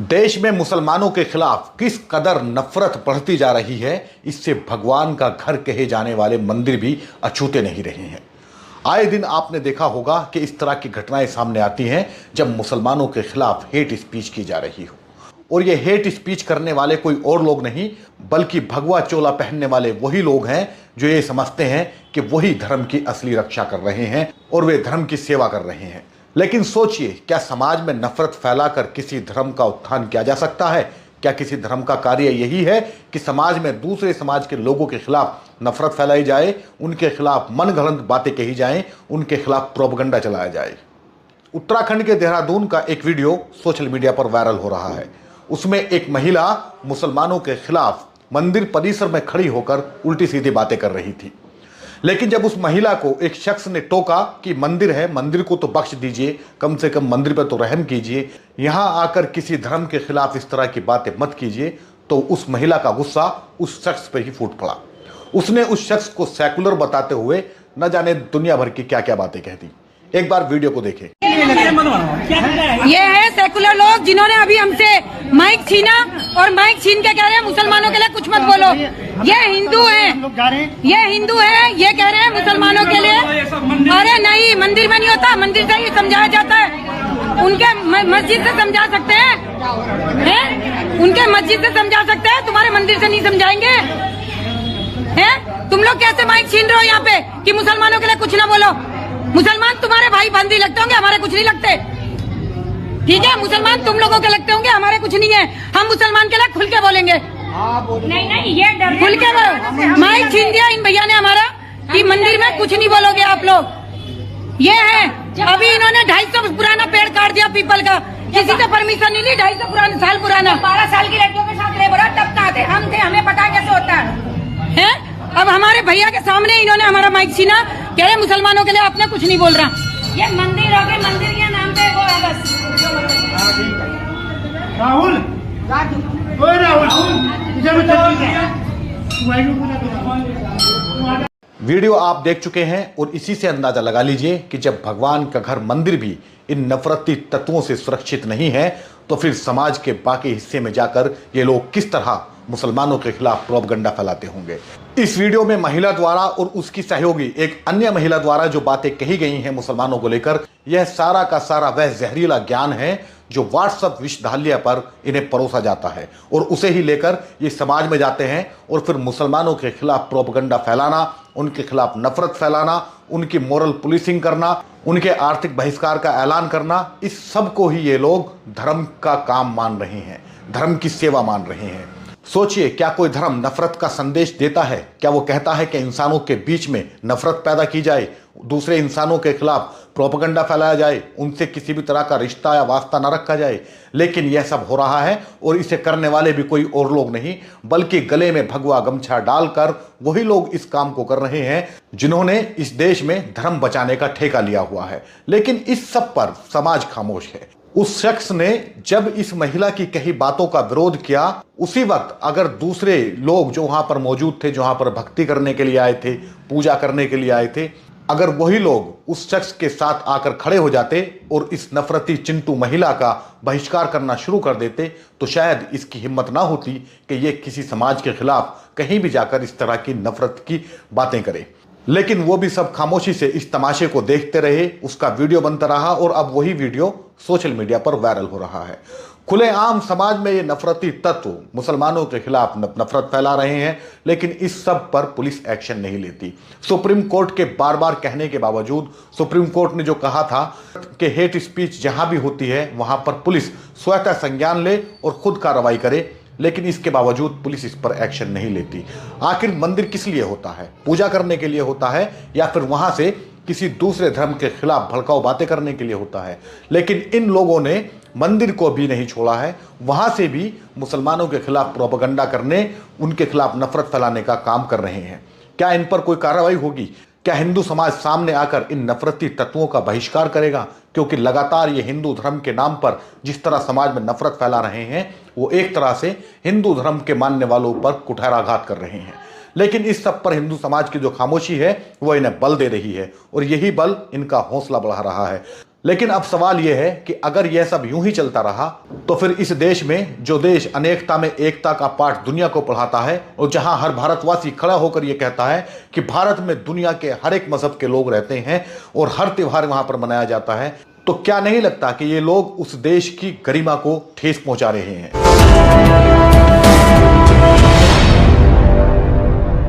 देश में मुसलमानों के खिलाफ किस कदर नफरत बढ़ती जा रही है, इससे भगवान का घर कहे जाने वाले मंदिर भी अछूते नहीं रहे हैं। आए दिन आपने देखा होगा कि इस तरह की घटनाएं सामने आती हैं जब मुसलमानों के खिलाफ हेट स्पीच की जा रही हो। और ये हेट स्पीच करने वाले कोई और लोग नहीं बल्कि भगवा चोला पहनने वाले वही लोग हैं जो ये समझते हैं कि वही धर्म की असली रक्षा कर रहे हैं और वे धर्म की सेवा कर रहे हैं। लेकिन सोचिए, क्या समाज में नफरत फैलाकर किसी धर्म का उत्थान किया जा सकता है? क्या किसी धर्म का कार्य यही है कि समाज में दूसरे समाज के लोगों के खिलाफ नफरत फैलाई जाए, उनके खिलाफ मनगढ़ंत बातें कही जाएं, उनके खिलाफ प्रोपगंडा चलाया जाए? उत्तराखंड के देहरादून का एक वीडियो सोशल मीडिया पर वायरल हो रहा है। उसमें एक महिला मुसलमानों के खिलाफ मंदिर परिसर में खड़ी होकर उल्टी सीधी बातें कर रही थी। लेकिन जब उस महिला को एक शख्स ने टोका कि मंदिर है, मंदिर को तो बख्श दीजिए, कम से कम मंदिर पर तो रहम कीजिए, यहां आकर किसी धर्म के खिलाफ इस तरह की बातें मत कीजिए, तो उस महिला का गुस्सा उस शख्स पर ही फूट पड़ा। उसने उस शख्स को सेकुलर बताते हुए न जाने दुनिया भर की क्या क्या बातें कह दी। एक बार वीडियो को देखें। ये है सेकुलर लोग जिन्होंने अभी हमसे माइक छीना और माइक छीन के कह रहे हैं मुसलमानों के लिए कुछ मत बोलो। ये हिंदू हैं, ये हिंदू हैं, ये कह रहे हैं मुसलमानों के लिए। अरे नहीं, मंदिर में नहीं होता, मंदिर से ही समझाया जाता है। उनके मस्जिद से समझा सकते हैं, उनके मस्जिद से समझा सकते हैं, तुम्हारे मंदिर से नहीं समझाएंगे। हैं? तुम लोग कैसे माइक छीन रहे हो यहाँ पे कि मुसलमानों के लिए कुछ ना बोलो? मुसलमान तुम्हारे भाई बंदी लगते होंगे, हमारे कुछ नहीं लगते। ठीक है, मुसलमान तुम लोगों के लगते होंगे, हमारे कुछ नहीं है। हम मुसलमान के लिए खुल के बोलेंगे। नहीं, ये डर खुल के बोलो। माइक छीन दिया इन भैया ने हमारा कि मंदिर में कुछ नहीं बोलोगे आप लोग। ये है, अभी इन्होंने 250 पुराना पेड़ काट दिया पीपल का, किसी से परमिशन नहीं ली। 250 साल पुराना। 12 साल की लड़कियों के साथ लेबर तब कहा थे, हम थे, हमें पता कैसे होता है। अब हमारे भैया के सामने इन्होंने हमारा माइक छीना, कह रहे मुसलमानों के लिए आपने कुछ नहीं बोल रहा। ये मंदिर हो गए, मंदिर के नाम पे वो है बस। राहुल वीडियो आप देख चुके हैं और इसी से अंदाजा लगा लीजिए कि जब भगवान का घर मंदिर भी इन नफरती तत्वों से सुरक्षित नहीं है, तो फिर समाज के बाकी हिस्से में जाकर ये लोग किस तरह मुसलमानों के खिलाफ प्रोपगंडा फैलाते होंगे। इस वीडियो में महिला द्वारा और उसकी सहयोगी एक अन्य महिला द्वारा जो बातें कही गई हैं मुसलमानों को लेकर, यह सारा का सारा वह जहरीला ज्ञान है जो व्हाट्सएप विश्वविद्यालय पर इन्हें परोसा जाता है और उसे ही लेकर ये समाज में जाते हैं और फिर मुसलमानों के खिलाफ प्रोपगंडा फैलाना, उनके खिलाफ नफरत फैलाना, उनकी मोरल पुलिसिंग करना, उनके आर्थिक बहिष्कार का ऐलान करना, इस सब को ही ये लोग धर्म का काम मान रहे हैं, धर्म की सेवा मान रहे हैं। सोचिए, क्या कोई धर्म नफरत का संदेश देता है? क्या वो कहता है कि इंसानों के बीच में नफरत पैदा की जाए, दूसरे इंसानों के खिलाफ प्रोपगंडा फैलाया जाए, उनसे किसी भी तरह का रिश्ता या वास्ता न रखा जाए? लेकिन यह सब हो रहा है और इसे करने वाले भी कोई और लोग नहीं बल्कि गले में भगवा गमछा डालकर वही लोग इस काम को कर रहे हैं जिन्होंने इस देश में धर्म बचाने का ठेका लिया हुआ है। लेकिन इस सब पर समाज खामोश है। उस शख्स ने जब इस महिला की कही बातों का विरोध किया, उसी वक्त अगर दूसरे लोग जो वहां पर मौजूद थे, जो वहां पर भक्ति करने के लिए आए थे, पूजा करने के लिए आए थे, अगर वही लोग उस शख्स के साथ आकर खड़े हो जाते और इस नफरती चिंटू महिला का बहिष्कार करना शुरू कर देते, तो शायद इसकी हिम्मत ना होती कि ये किसी समाज के खिलाफ कहीं भी जाकर इस तरह की नफरत की बातें करे। लेकिन वो भी सब खामोशी से इस तमाशे को देखते रहे, उसका वीडियो बनता रहा और अब वही वीडियो सोशल मीडिया पर वायरल हो रहा है। खुलेआम समाज में ये नफरती तत्व मुसलमानों के खिलाफ नफरत फैला रहे हैं, लेकिन इस सब पर पुलिस एक्शन नहीं लेती। सुप्रीम कोर्ट के बार बार कहने के बावजूद, सुप्रीम कोर्ट ने जो कहा था कि हेट स्पीच जहां भी होती है वहां पर पुलिस स्वतः संज्ञान ले और खुद कार्रवाई करे, लेकिन इसके बावजूद पुलिस इस पर एक्शन नहीं लेती। आखिर मंदिर किस लिए होता है? पूजा करने के लिए होता है या फिर वहां से किसी दूसरे धर्म के खिलाफ भड़काऊ बातें करने के लिए होता है? लेकिन इन लोगों ने मंदिर को भी नहीं छोड़ा है, वहां से भी मुसलमानों के खिलाफ प्रोपगंडा करने, उनके खिलाफ नफरत फैलाने का काम कर रहे हैं। क्या इन पर कोई कार्रवाई होगी? क्या हिंदू समाज सामने आकर इन नफरती तत्वों का बहिष्कार करेगा? क्योंकि लगातार ये हिंदू धर्म के नाम पर जिस तरह समाज में नफरत फैला रहे हैं, वो एक तरह से हिंदू धर्म के मानने वालों पर कुठाराघात कर रहे हैं। लेकिन इस सब पर हिंदू समाज की जो खामोशी है वो इन्हें बल दे रही है और यही बल इनका हौसला बढ़ा रहा है। लेकिन अब सवाल यह है कि अगर यह सब यूं ही चलता रहा तो फिर इस देश में, जो देश अनेकता में एकता का पाठ दुनिया को पढ़ाता है और जहां हर भारतवासी खड़ा होकर यह कहता है कि भारत में दुनिया के हर एक मजहब के लोग रहते हैं और हर त्योहार वहां पर मनाया जाता है, तो क्या नहीं लगता कि ये लोग उस देश की गरिमा को ठेस पहुंचा रहे हैं।